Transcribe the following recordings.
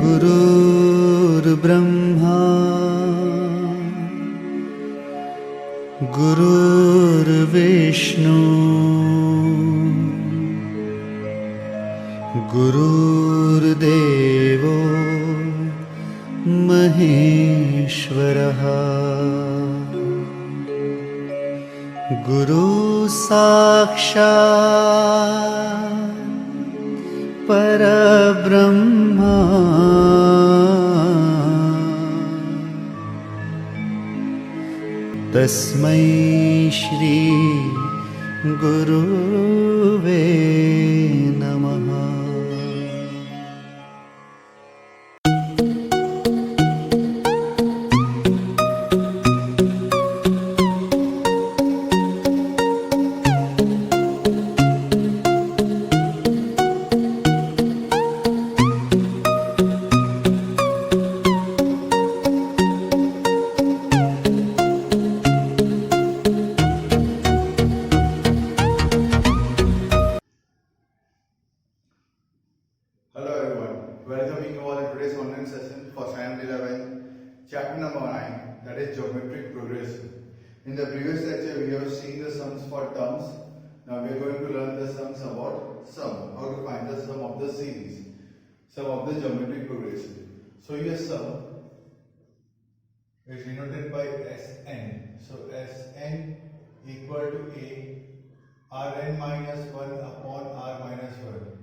गुरुर्ब्रह्मा गुरुर्विष्णु गुरुर्देवो महेश्वरः गुरु साक्षात् परब्रह्मा तस्मै श्री गुरुवे नमः। Hello everyone, welcoming you all in today's online session for Science 11, chapter number 9, that is geometric progression. In the previous lecture, we have seen the sums for terms. Now we are going to learn the sums about sum, how to find the sum of the series, sum of the geometric progression. So your sum is denoted by Sn. So Sn equal to a Rn minus 1 upon r minus 1.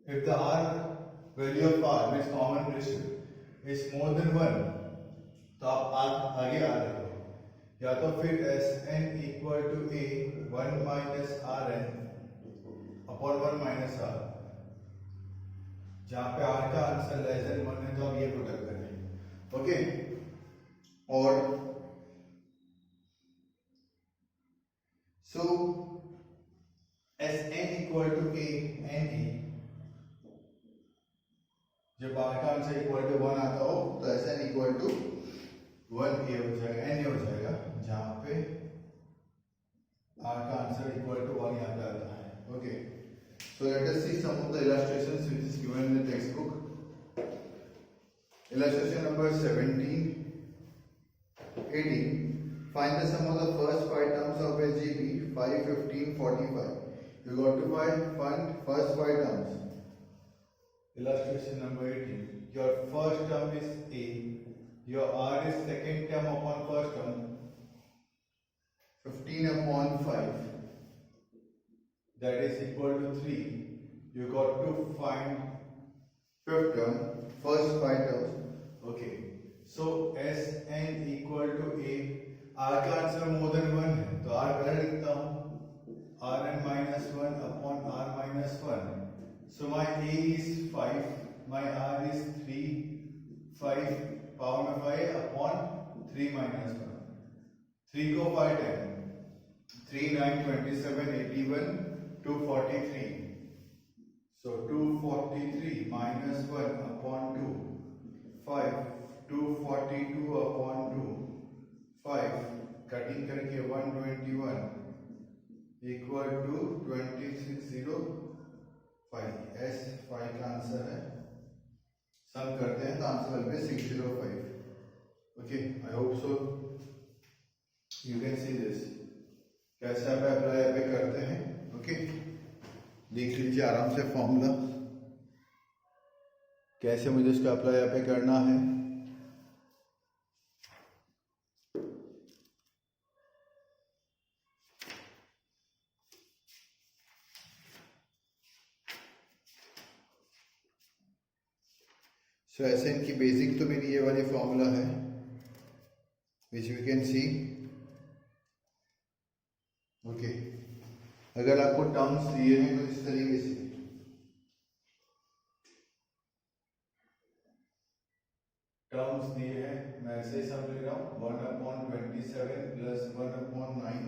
If the r value of r means common ratio is more than 1, तो आप आगे आ रहे हो, या तो फिर Sn equal to a 1 minus Rn upon 1 minus r, जहाँ पे r का आंसर लेस देन 1 है तो आप ये प्रोडक्ट करेंगे, ओके। और so Sn equal to a ne, जब r का आंसर इक्वल टू 1 आता हो तो Sn इक्वल टू 1a हो जाएगा, na हो जाएगा, जहाँ पे r का आंसर इक्वल टू 1 यहाँ पे आता है, okay. So let us see some of the illustrations which is given in the textbook. Illustration number 17, 18. Find the sum of the first 5 terms of SGB 5, 15, 45. You got to find first 5 terms. Illustration number 18. Your first term is A. Your R is second term upon first term. 15 upon 5. That is equal to 3. You got to find fifth term, first 5 terms. Okay. So Sn equal to A. R का answer more than 1 है तो R पहले लिखता हूँ, Rn minus 1 upon R minus 1. So my A is 5, my R is 3, 5 power में 5 upon 3 minus 1. 3 को 5 10, 3 9 27 81 243. So 243 minus 1 upon 2, 5 242 upon 2, 5 cutting करके 121 equal to 2605. S 5 का आंसर है, सम करते हैं तो आंसर बन गया 605. Okay, I hope so you can see this. कैसे आप अप्लाई पे करते हैं, ओके, देख लीजिए आराम से फॉर्मूला कैसे मुझे इसका अप्लाई पे करना है. So ऐसे इनकी बेसिक तो मेरी ये वाली फॉर्मूला है which you can see, okay. अगर आपको टर्म्स दिए हैं तो इस तरीके से टर्म्स दिए हैं, मैं ऐसे ही समझ रहा हूँ 1/27 प्लस 1/9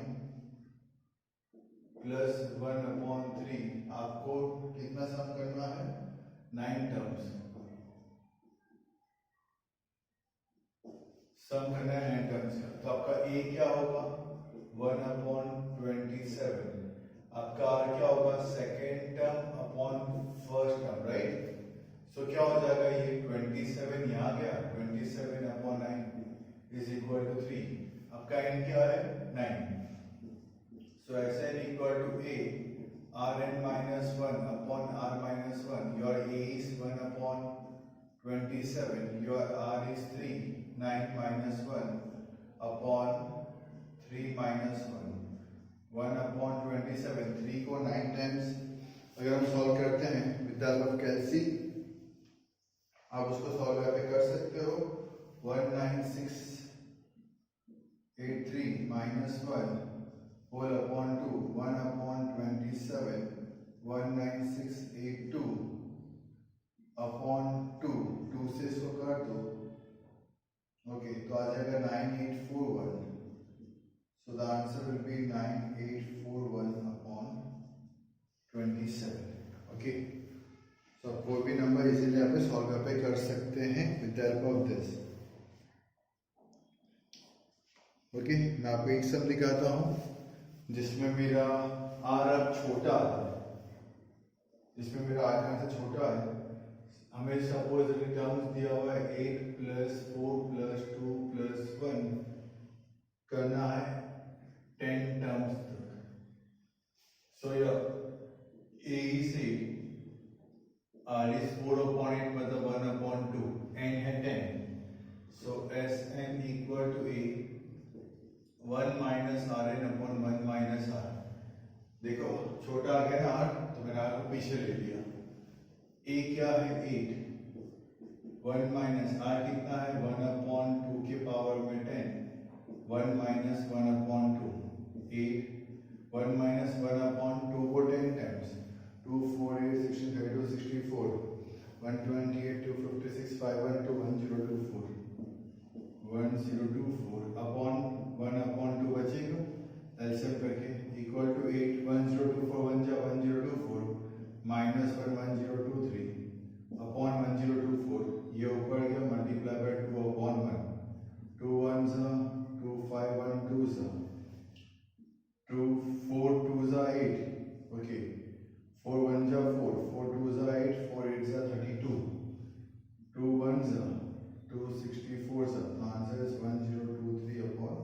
प्लस 1/3. आपको कितना सम करना है, 9 टर्म्स सम करना है 9 टर्म्स का. तो आपका a क्या होगा, 1/27. आपका r क्या होगा, second term upon first term, right. So क्या हो जाएगा, ये 27 यहाँ गया, 27 अपॉन 9 इज इक्वल टू 3। आपका n क्या है, 9। So Sn equal to a Rn minus 1 upon r minus 1. Your a is 1 upon 27. Your r is 3. 9 minus 1 upon 3 minus 1. 1 upon 27. 3 को 9 times अगर हम सॉल्व करते हैं विद द हेल्प ऑफ कैलसी, आप उसको सॉल्व करके कर सकते हो। 19683 minus 1 whole upon 2, 1 upon 27, 19682 upon 2, 2 से इसको कर दो, ओके, तो आ जाएगा 9841। So the answer will be 9841 upon 27, okay. So कोई भी नंबर इजीली आप सॉल्व पे कर सकते हैं with the help of this, okay. मैं आपको एक सम दिखाता हूँ जिसमें मेरा r अब छोटा है, जिसमें मेरा r कहाँ से छोटा है। हमें सपोज टर्म्स दिया हुआ है 8 + 4 + 2 + 1 करना है 10 टर्म्स तक। सो a is 8, r is 4/8 मतलब 1/2, n है 10। So Sn equal to a 1 minus Rn upon 1 minus r। देखो छोटा आ गया ना r, तो मैंने r को पीछे ले लिया। a क्या है 8, 1 minus r कितना है 1 upon 2 के पावर में 10, 1 minus 1 upon 2, 8, 1 minus 1 upon 2 को 10 times, 2 4 8 16 32 64, 128 256 512 1024, 1024 अपॉन 1 upon 2 बचेगा, एलसीएम करके इक्वल टू 8, 1024 1 जा 1024 माइनस 1 1023 अपॉन 1024, ये ऊपर गया मल्टीप्लाई बाय 2 अपॉन 1, 2 1 जा 2 5 1 2 जा 2 4 2 जा 8, ओके, 4 1 जा 4 4 2 जा 8 4 8 जा 32, 2 1 जा 264 जा, आंसर इज 1023 अपॉन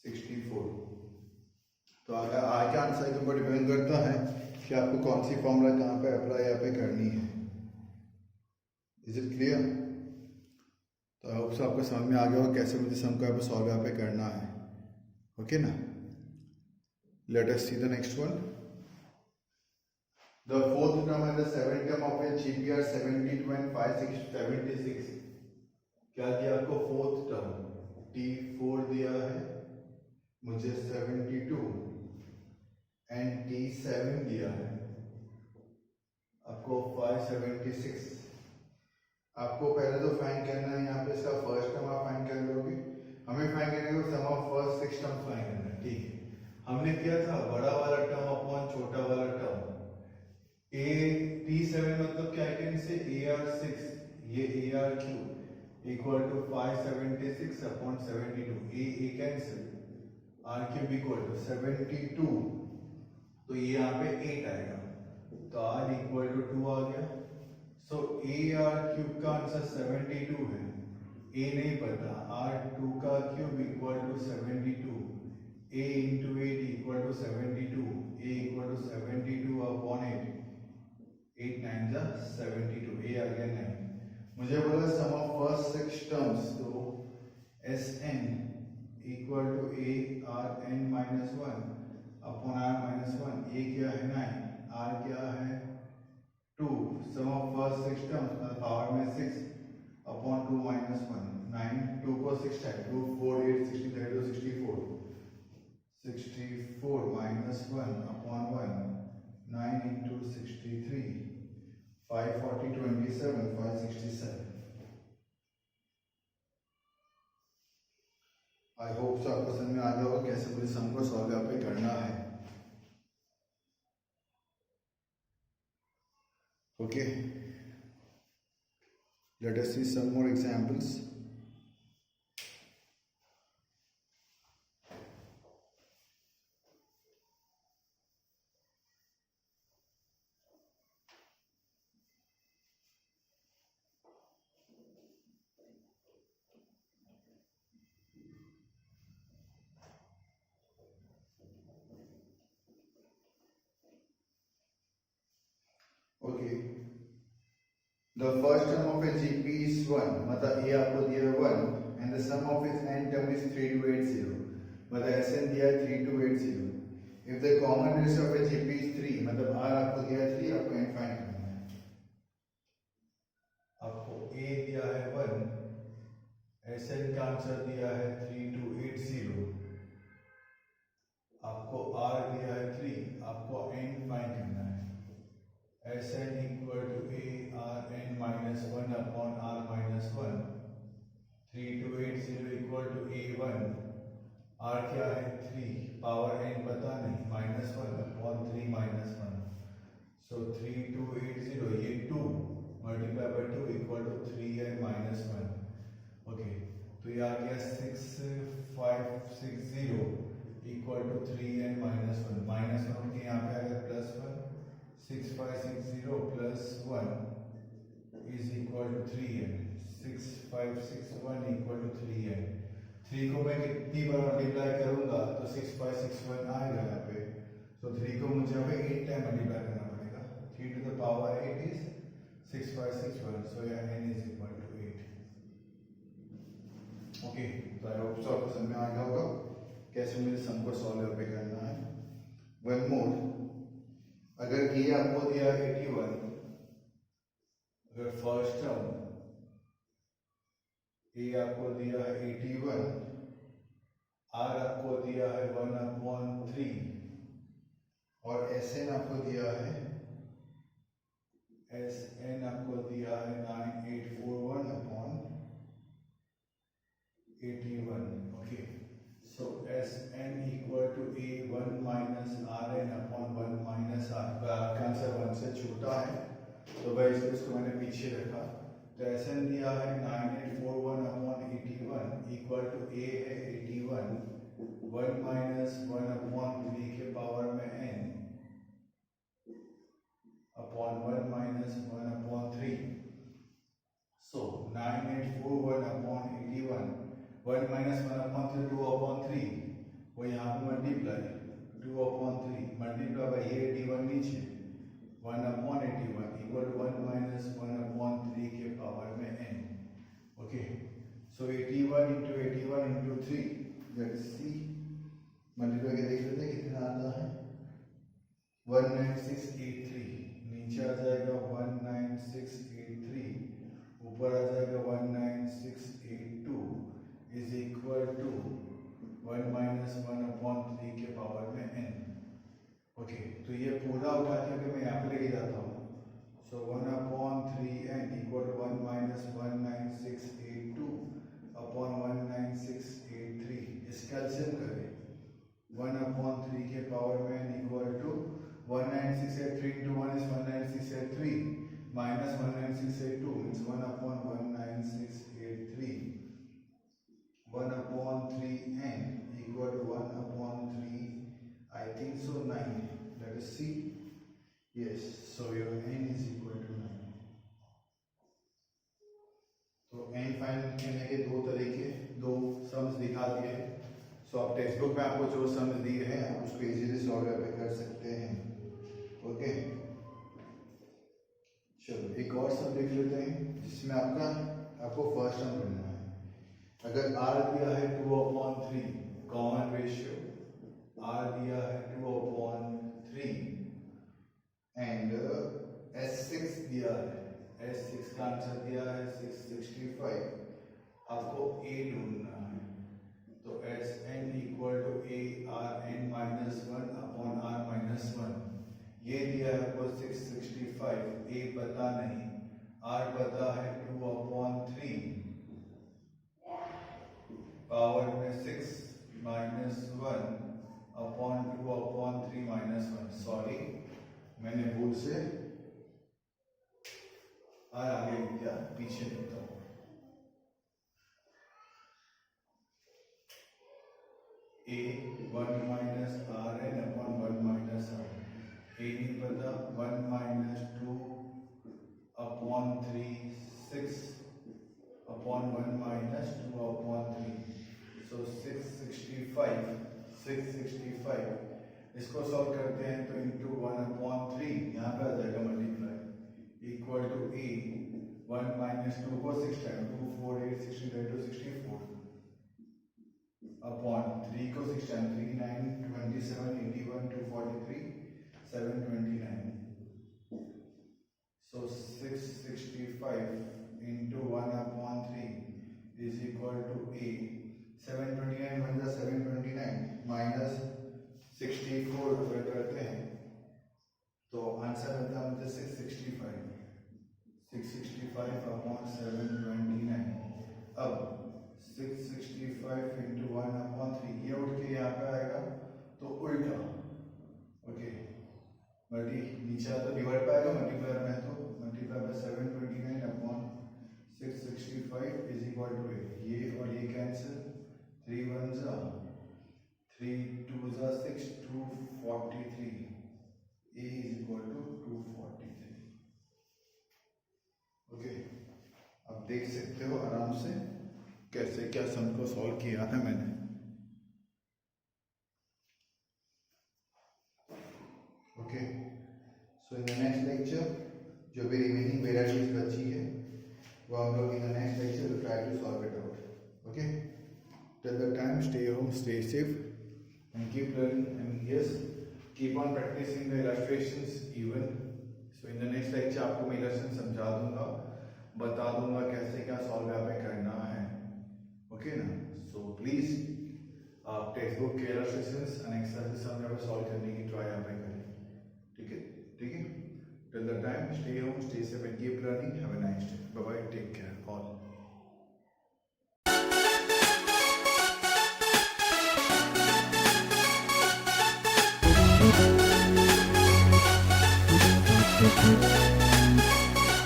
64। तो अगर आगे आंसर के ऊपर डिपेंड करता है कि आपको कौन सी फॉर्मूला कहाँ पे अप्लाई यहाँ पे करनी है। Is it clear? तो आई होप सो आपको समझ में आ गया होगा कैसे मुझे सम को यहाँ पे सॉल्व यहाँ पे करना है, ओके ना। Late us see the next one. The fourth term and the seventh term of A GPR 72 and 576। क्या दिया आपको, फोर्थ टर्म T4 दिया है मुझे 72 एंड T7 दिया है आपको 576। आपको पहले तो फाइंड करना है यहाँ पे इसका फर्स्ट टर्म आप फाइंड कर लोगे, हमें फाइंड करने को सम ऑफ फर्स्ट 6 टर्म फाइंड करना है, ठीक है। हमने किया था बड़ा वाला टर्म अपॉन छोटा वाला टर्म, a T7 मतलब क्या है से AR6, ये AR3 equal to 576 upon 72, a cancel, r3 equal to 72, तो ये यहाँ पे 8 आएगा, तो r इक्वल टू 2 आ गया। सो AR3 का आंसर 72 है, a नहीं पता, r2 का cube equal to 72, a into 8 equal to 72, a equal to 72 upon 8, 8 9 जा 72, a आ गया 9। मुझे बोला सम ऑफ फर्स्ट 6 टर्म्स, तो Sn equal to a Rn minus 1 upon r minus 1, a क्या है 9, r क्या है 2, सम ऑफ फर्स्ट 6 टर्म्स मतलब पावर में 6 अपॉन 2 माइनस 1, 9 2 को 6 time 2 4 8 16 32 64, 64 minus 1 upon 1, 9 into 63 540 27 567। I hope so आपको समझ में आ गया होगा कैसे मुझे सम को सॉल्व यहाँ पे करना है, okay. Let us see some more examples. the first term of a GP is 1, मतलब ये आपको दिया है 1 and the sum of its n term is 3280, मतलब Sn दिया है 3280. If the common ratio of a GP is 3, मतलब R आपको दिया है 3, आपको n फाइंड करना है. आपको A दिया है 1, Sn का आंसर दिया है 3280, आपको R दिया है 3, आपको n फाइंड करना है. Sn equal to A R n minus 1 upon R minus 1. 3280 equal to A1. R क्या है 3, पावर n पता नहीं, minus 1 upon 3 minus 1. So 3280 ये 2 multiplied by 2 equal to 3n minus 1. Okay, तो ये आ गया 6560 equal to 3n minus 1. Minus 1 के यहाँ पे आ गया plus 1. 6560 plus 1 is equal to 3n. 6561 equal to 3n. 3 को मैं कितनी बार मल्टीप्लाई करूंगा तो 6561 आएगा यहाँ पे. तो 3 को मुझे यहाँ पे 8 टाइम मल्टीप्लाई करना पड़ेगा. 3 to the power 8 is 6561. So यहाँ n is equal to 8. Okay, तो आई होप आपको समझ में आ गया होगा कैसे मुझे सम को सॉल्व यहाँ पे करना है. वन मोर, अगर ये आपको दिया 81, अगर फर्स्ट टर्म ए आपको दिया है 81, आर आपको दिया है 1/3 और Sn आपको दिया है 9841/81. Okay, so Sn equal to A1 minus Rn/1 minus R. का आंसर 1 से छोटा है तो भाई इसको मैंने पीछे रखा. तो Sn दिया है 9841/81 equal to A है 81, 1 minus 1/3 के पावर में n upon 1 minus 1/3. So 9841/81, 1 minus 1/3 2/3, वो यहाँ पे मल्टीप्लाई 2/3 मल्टीप्लाई बाई ये 81 नीचे 1/81 इक्वल टू 1 minus 1/3 के पावर में n. Okay, so 81 into 81 into 3 that is c. Multiply करके देख लेते हैं कितना आता है. 19683 नीचे आ जाएगा 19683, ऊपर आ जाएगा 19682 इज इक्वल टू 1 minus 1/3 के पावर में n. ओके, तो ये पूरा उठा के मैं यहाँ पे लेके जाता हूँ. So 1/3n equal to 1 minus 19682 upon 19683. इसका एलसीएम करें 1/3 के पावर में n equal to 19683 into 1 is 19683 minus 19682 means 1/19683. 1/3n equal to 1/3, I think so 9. That is C. Yes, so your n is equal to 9. तो n find करने के दो तरीके, दो सम्स दिखा दिए. सो आप टेक्स्ट बुक में आपको जो सम्स दिए हैं आप उसको इजीली सॉल्व कर सकते हैं. ओके, चलो एक और सम देख लेते हैं जिसमें आपको फर्स्ट टर्म करना है. अगर r दिया है 2/3 कॉमन रेशियो, r दिया है 2/3 एंड S6 दिया है, S6 का आंसर दिया है 665. आपको a ढूंढना है. तो Sn equal to A Rn minus 1 upon R minus 1. ये दिया है आपको 665, a पता नहीं, r पता है 2/3 पावर में 6 minus 1 अपॉन 2/3 minus 1. सॉरी, मैंने भूल से r आगे लिखा, पीछे लिखता हूँ. a 1 minus Rn upon 1 minus R. a नहीं पता, 1 minus 2/3 6 upon 1 minus 2/3. So 665. इसको सॉल्व करते हैं तो इंटू 1/3 यहाँ पे आ जाएगा multiply equal to a 1 minus 2 को 6 टाइम 2 4 8 16 32 64 upon 3 को 6 time 3 9 27 81 243 729 so 665 into 1 upon 3 is equal to 8 729 बन जा 729 minus 64 अगर करते हैं तो आंसर बनता है मुझे 665 अपॉन 729 अब 665 इंटू 1 अपॉन 3 ये उठ के यहाँ पे आएगा तो उल्टा ओके मल्टी नीचे आता डिवाइड पे आएगा मल्टीप्लाई में तो multiply by 729 upon 665 is equal to ये और ये कैंसिल 3 1 जा 3 2 जा 6 243 a is equal to 243 okay अब देख सकते हो आराम से कैसे क्या सम को सॉल्व किया है मैंने okay so in the next lecture जो भी रिमेनिंग वेराइटीज बची है वो हम लोग in the next lecture will try to solve it out okay till the time stay home stay safe and keep learning and yes keep on practicing the illustrations even so in the next lecture आपको मैं illustration समझा दूंगा बता दूंगा कैसे क्या solve यहाँ पे करना है ओके ना so please आप टेक्स्ट बुक के illustrations and exercises हम यहाँ पे सॉल्व करने की ट्राई यहाँ पे करें ठीक है till the time stay home stay safe and keep learning have a nice day bye bye take care all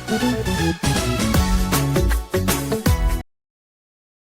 Thank you.